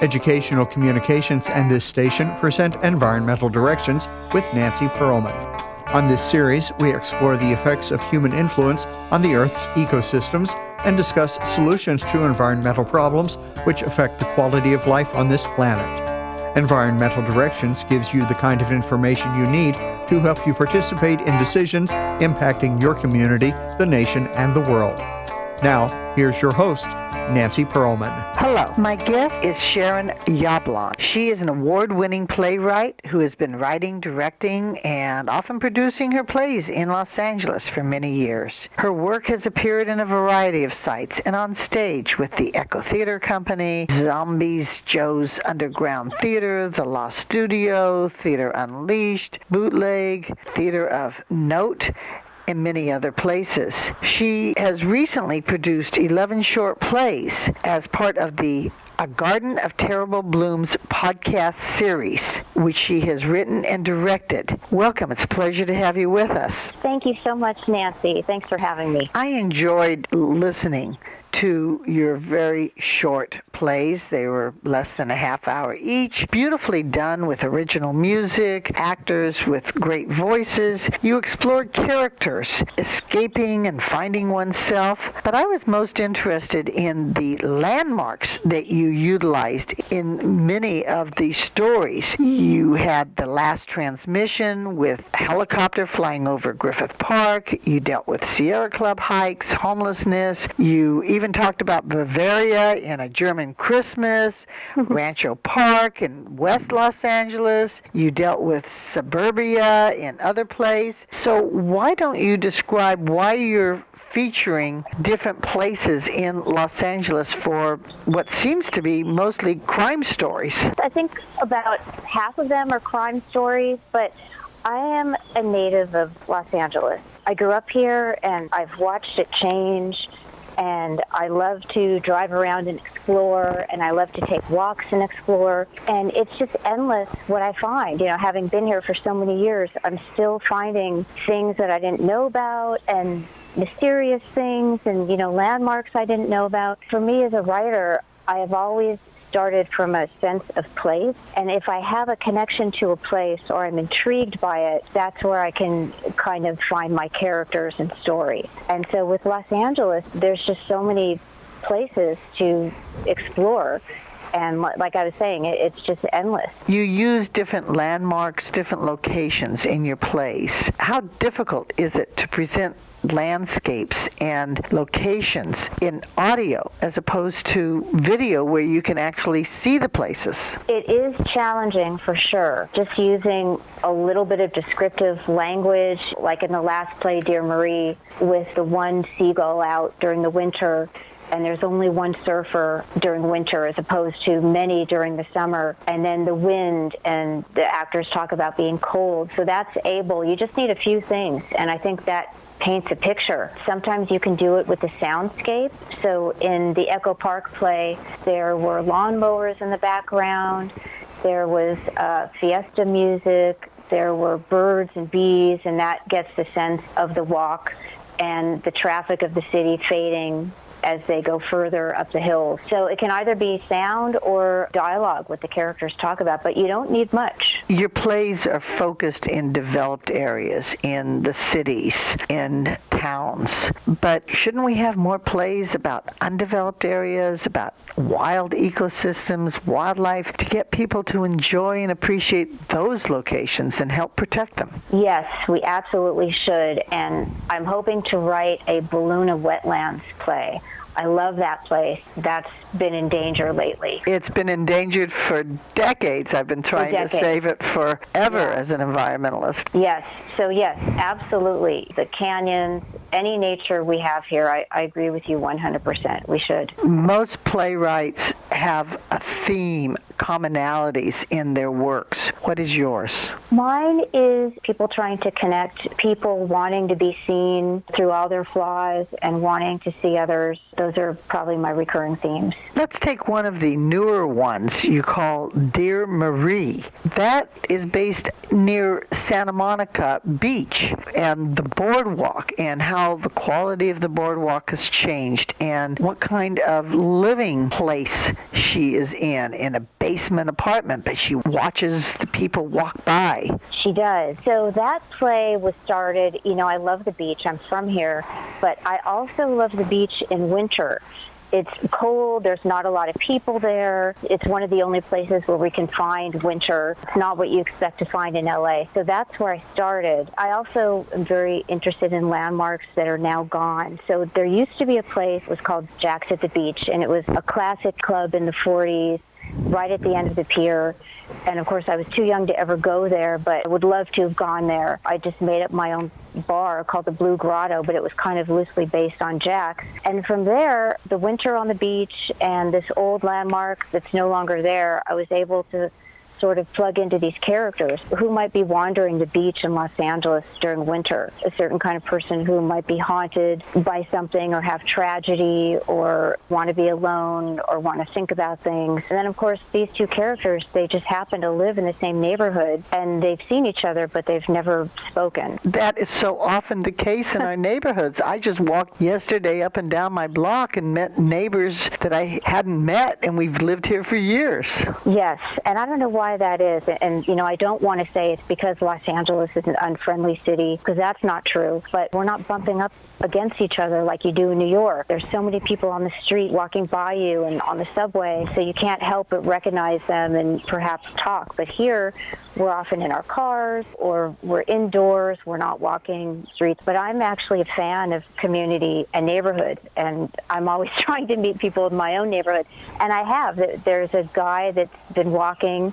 Educational Communications and this station present Environmental Directions with Nancy Pearlman. On this series, we explore the effects of human influence on the Earth's ecosystems and discuss solutions to environmental problems which affect the quality of life on this planet. Environmental Directions gives you the kind of information you need to help you participate in decisions impacting your community, the nation, and the world. Now, here's your host, Nancy Pearlman. Hello. My guest is Sharon Yablon. She is an award-winning playwright who has been writing, directing, and often producing her plays in Los Angeles for many years. Her work has appeared in a variety of sites and on stage with the Echo Theater Company, Zombies, Joe's Underground Theater, The Lost Studio, Theater Unleashed, Bootleg, Theater of Note, and many other places. She has recently produced 11 short plays as part of the A Garden of Terrible Blooms podcast series, which she has written and directed. Welcome. It's a pleasure to have you with us. Thank you so much, Nancy. Thanks for having me. I enjoyed listening to your very short plays. They were less than a half hour each, beautifully done with original music, actors with great voices. You explored characters escaping and finding oneself, but I was most interested in the landmarks that you utilized in many of these stories. You had the last transmission with a helicopter flying over Griffith Park. You dealt with Sierra Club hikes, homelessness. You even talked about Bavaria in A German Christmas, Rancho Park in West Los Angeles. You dealt with suburbia in other plays. So why don't you describe why you're featuring different places in Los Angeles for what seems to be mostly crime stories? I think about half of them are crime stories, but I am a native of Los Angeles. I grew up here and I've watched it change. And I love to drive around and explore, and I love to take walks and explore. And it's just endless what I find. You know, having been here for so many years, I'm still finding things that I didn't know about and mysterious things and, you know, landmarks I didn't know about. For me as a writer, I have always started from a sense of place. And if I have a connection to a place or I'm intrigued by it, that's where I can kind of find my characters and story. And so with Los Angeles, there's just so many places to explore. And like I was saying, it's just endless. You use different landmarks, different locations in your plays. How difficult is it to present landscapes and locations in audio as opposed to video where you can actually see the places? It is challenging for sure. Just using a little bit of descriptive language, like in the last play, Dear Marie, with the one seagull out during the winter, and there's only one surfer during winter as opposed to many during the summer, and then the wind, and the actors talk about being cold. So that's able. You just need a few things, and I think that paints a picture. Sometimes you can do it with the soundscape. So in the Echo Park play, there were lawnmowers in the background, there was fiesta music, there were birds and bees, and that gets the sense of the walk and the traffic of the city fading as they go further up the hills. So it can either be sound or dialogue, what the characters talk about, but you don't need much. Your plays are focused in developed areas, in the cities, in towns. But shouldn't we have more plays about undeveloped areas, about wild ecosystems, wildlife, to get people to enjoy and appreciate those locations and help protect them? Yes, we absolutely should. And I'm hoping to write a Balloon of Wetlands play. I love that place. That's been in danger lately. It's been endangered for decades. I've been trying to save it forever as an environmentalist. Yes. So yes, absolutely. The canyons, any nature we have here, I agree with you 100%. We should. Most playwrights have a theme, commonalities in their works. What is yours? Mine is people trying to connect, people wanting to be seen through all their flaws and wanting to see others. Those are probably my recurring themes. Let's take one of the newer ones you call Dear Marie. That is based near Santa Monica Beach and the boardwalk and how the quality of the boardwalk has changed and what kind of living place she is in a basement apartment, but she watches the people walk by. She does. So that play was started, I love the beach. I'm from here, but I also love the beach in winter. It's cold. There's not a lot of people there. It's one of the only places where we can find winter. It's not what you expect to find in LA. So that's where I started. I also am very interested in landmarks that are now gone. So there used to be a place, it was called Jack's at the Beach, and it was a classic club in the 40s, right at the end of the pier. And of course, I was too young to ever go there, but I would love to have gone there. I just made up my own bar called the Blue Grotto, but it was kind of loosely based on Jack's. And from there, the winter on the beach and this old landmark that's no longer there, I was able to sort of plug into these characters who might be wandering the beach in Los Angeles during winter. A certain kind of person who might be haunted by something or have tragedy or want to be alone or want to think about things. And then, of course, these two characters, they just happen to live in the same neighborhood and they've seen each other, but they've never spoken. That is so often the case in our neighborhoods. I just walked yesterday up and down my block and met neighbors that I hadn't met, and we've lived here for years. Yes, and I don't know why that is. And, I don't want to say it's because Los Angeles is an unfriendly city, because that's not true. But we're not bumping up against each other like you do in New York. There's so many people on the street walking by you and on the subway, so you can't help but recognize them and perhaps talk. But here, we're often in our cars or we're indoors. We're not walking streets. But I'm actually a fan of community and neighborhood, and I'm always trying to meet people in my own neighborhood. And I have. There's a guy that's been walking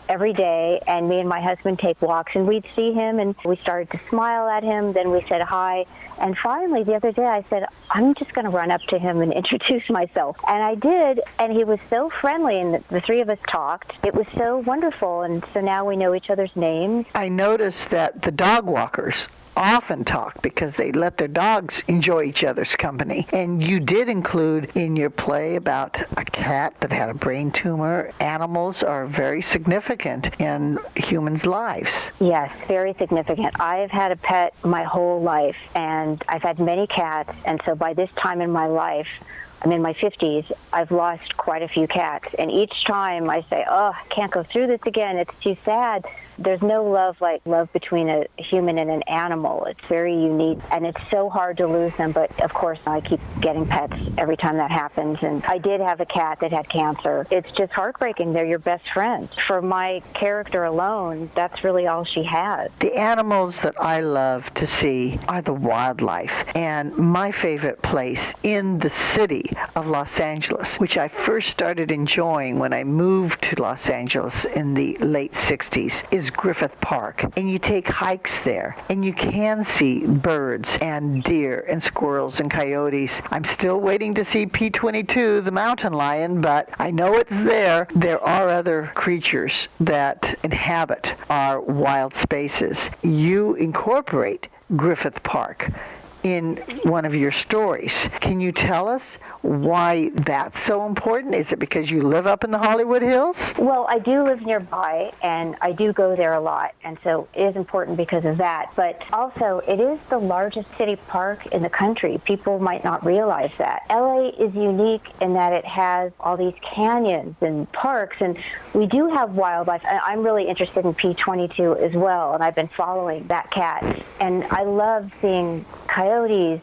every day, and me and my husband take walks, and we'd see him, and we started to smile at him. Then we said hi, and finally the other day I said, I'm just going to run up to him and introduce myself. And I did, and he was so friendly, and the three of us talked. It was so wonderful, and so now we know each other's names. I noticed that the dog walkers often talk because they let their dogs enjoy each other's company. And you did include in your play about a cat that had a brain tumor. Animals are very significant in humans' lives. Yes, very significant. I've had a pet my whole life, and I've had many cats, and so by this time in my life, I'm in my 50s, I've lost quite a few cats. And each time I say, I can't go through this again. It's too sad. There's no love like love between a human and an animal. It's very unique, and it's so hard to lose them. But, of course, I keep getting pets every time that happens. And I did have a cat that had cancer. It's just heartbreaking. They're your best friends. For my character alone, that's really all she has. The animals that I love to see are the wildlife. And my favorite place in the city of Los Angeles, which I first started enjoying when I moved to Los Angeles in the late 60s, is Griffith Park. And you take hikes there, and you can see birds and deer and squirrels and coyotes. I'm still waiting to see P-22, the mountain lion, but I know it's there. There are other creatures that inhabit our wild spaces. You incorporate Griffith Park in one of your stories. Can you tell us why that's so important? Is it because you live up in the Hollywood Hills? Well, I do live nearby, and I do go there a lot, and so it is important because of that. But also, it is the largest city park in the country. People might not realize that. LA is unique in that it has all these canyons and parks, and we do have wildlife. I'm really interested in P-22 as well, and I've been following that cat. And I love seeing coyotes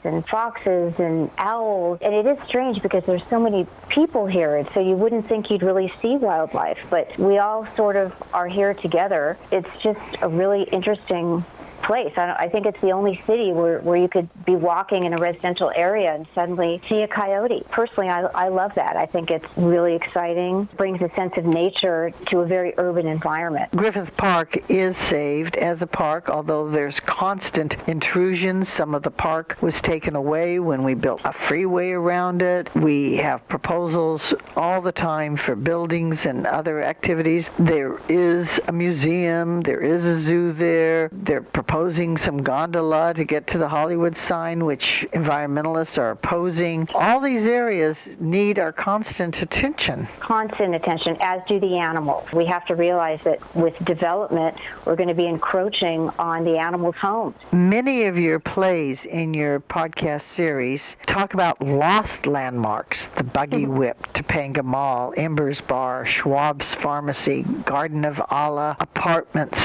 and foxes and owls. And it is strange because there's so many people here, and so you wouldn't think you'd really see wildlife, but we all sort of are here together. It's just a really interesting place. I think it's the only city where you could be walking in a residential area and suddenly see a coyote. Personally, I love that. I think it's really exciting, brings a sense of nature to a very urban environment. Griffith Park is saved as a park, although there's constant intrusions. Some of the park was taken away when we built a freeway around it. We have proposals all the time for buildings and other activities. There is a museum. There is a zoo there. They're proposing proposing some gondola to get to the Hollywood sign, which environmentalists are opposing. All these areas need our constant attention. Constant attention, as do the animals. We have to realize that with development, we're going to be encroaching on the animals' homes. Many of your plays in your podcast series talk about lost landmarks, the Buggy Whip, Topanga Mall, Embers Bar, Schwab's Pharmacy, Garden of Allah, Apartments,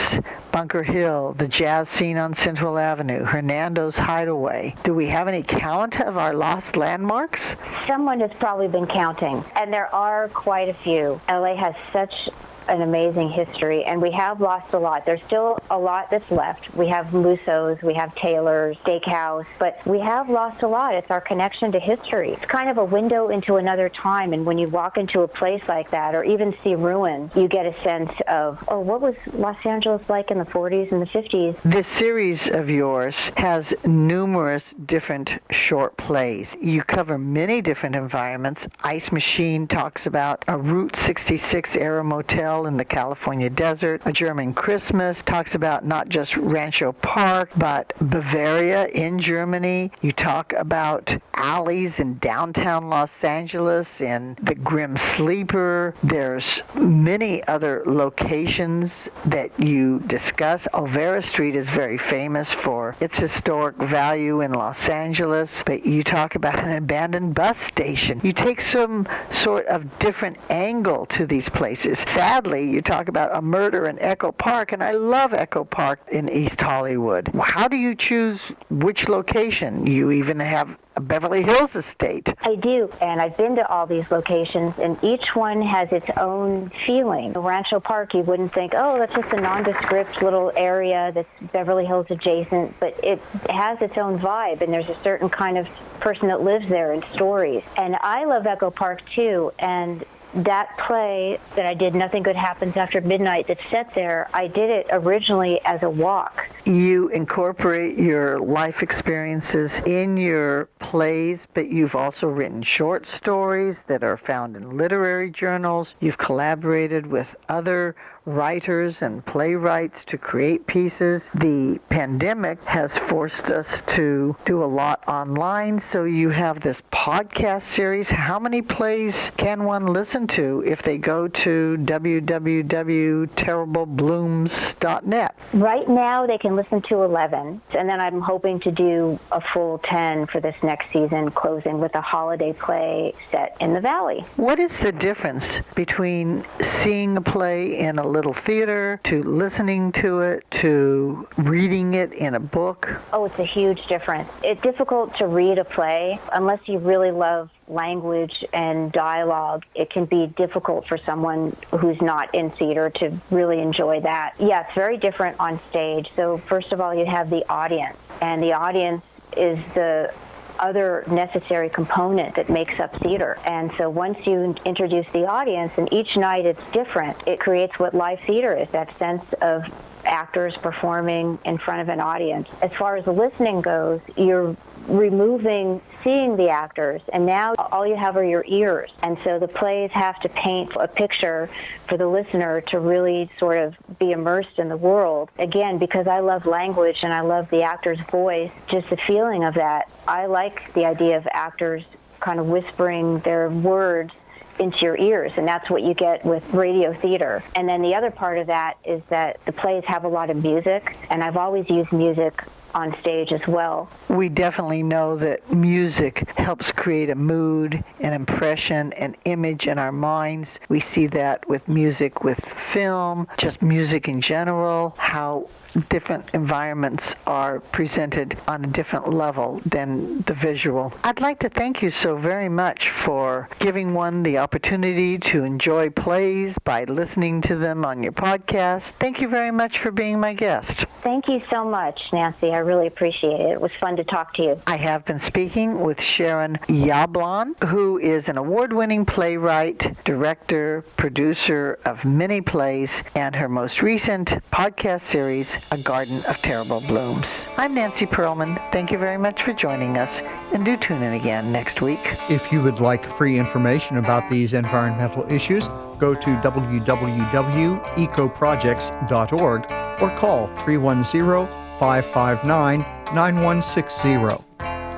Bunker Hill, the jazz scene on Central Avenue, Hernando's Hideaway. Do we have any count of our lost landmarks? Someone has probably been counting, and there are quite a few. LA has such an amazing history, and we have lost a lot. There's still a lot that's left. We have Musso's, we have Taylor's Steakhouse, but we have lost a lot. It's our connection to history. It's kind of a window into another time, and when you walk into a place like that, or even see ruins, you get a sense of, oh, what was Los Angeles like in the 40s and the 50s? This series of yours has numerous different short plays. You cover many different environments. Ice Machine talks about a Route 66 era motel in the California desert. A German Christmas talks about not just Rancho Park, but Bavaria in Germany. You talk about alleys in downtown Los Angeles and the Grim Sleeper. There's many other locations that you discuss. Olvera Street is very famous for its historic value in Los Angeles, but you talk about an abandoned bus station. You take some sort of different angle to these places. Sadly, you talk about a murder in Echo Park, and I love Echo Park in East Hollywood. How do you choose which location? You even have a Beverly Hills estate. I do, and I've been to all these locations, and each one has its own feeling. Rancho Park, you wouldn't think, oh, that's just a nondescript little area that's Beverly Hills adjacent, but it has its own vibe, and there's a certain kind of person that lives there and stories. And I love Echo Park, too, and that play that I did, Nothing Good Happens After Midnight, that's set there, I did it originally as a walk. You incorporate your life experiences in your plays, but you've also written short stories that are found in literary journals. You've collaborated with other writers and playwrights to create pieces. The pandemic has forced us to do a lot online, so you have this podcast series. How many plays can one listen to if they go to www.terribleblooms.net? Right now they can listen to 11, and then I'm hoping to do a full 10 for this next season, closing with a holiday play set in the Valley. What is the difference between seeing a play in a little theater, to listening to it, to reading it in a book? Oh, it's a huge difference. It's difficult to read a play unless you really love language and dialogue. It can be difficult for someone who's not in theater to really enjoy that. Yeah, it's very different on stage. So first of all, you have the audience, and the audience is the other necessary component that makes up theater. And so once you introduce the audience, and each night it's different, it creates what live theater is, that sense of actors performing in front of an audience. As far as the listening goes, you're removing seeing the actors, and now all you have are your ears. And so the plays have to paint a picture for the listener to really sort of be immersed in the world. Again, because I love language and I love the actor's voice, just the feeling of that. I like the idea of actors kind of whispering their words into your ears, and that's what you get with radio theater. And then the other part of that is that the plays have a lot of music, and I've always used music on stage as well. We definitely know that music helps create a mood, an impression, an image in our minds. We see that with music, with film, just music in general, how different environments are presented on a different level than the visual. I'd like to thank you so very much for giving one the opportunity to enjoy plays by listening to them on your podcast. Thank you very much for being my guest. Thank you so much, Nancy. I really appreciate it. It was fun to talk to you. I have been speaking with Sharon Yablon, who is an award-winning playwright, director, producer of many plays, and her most recent podcast series, A Garden of Terrible Blooms. I'm Nancy Pearlman. Thank you very much for joining us, and do tune in again next week. If you would like free information about these environmental issues, go to www.ecoprojects.org or call 310 559-9160.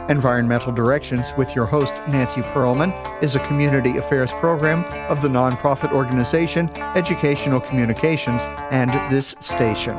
Environmental Directions with your host, Nancy Perlman, is a community affairs program of the nonprofit organization Educational Communications and this station.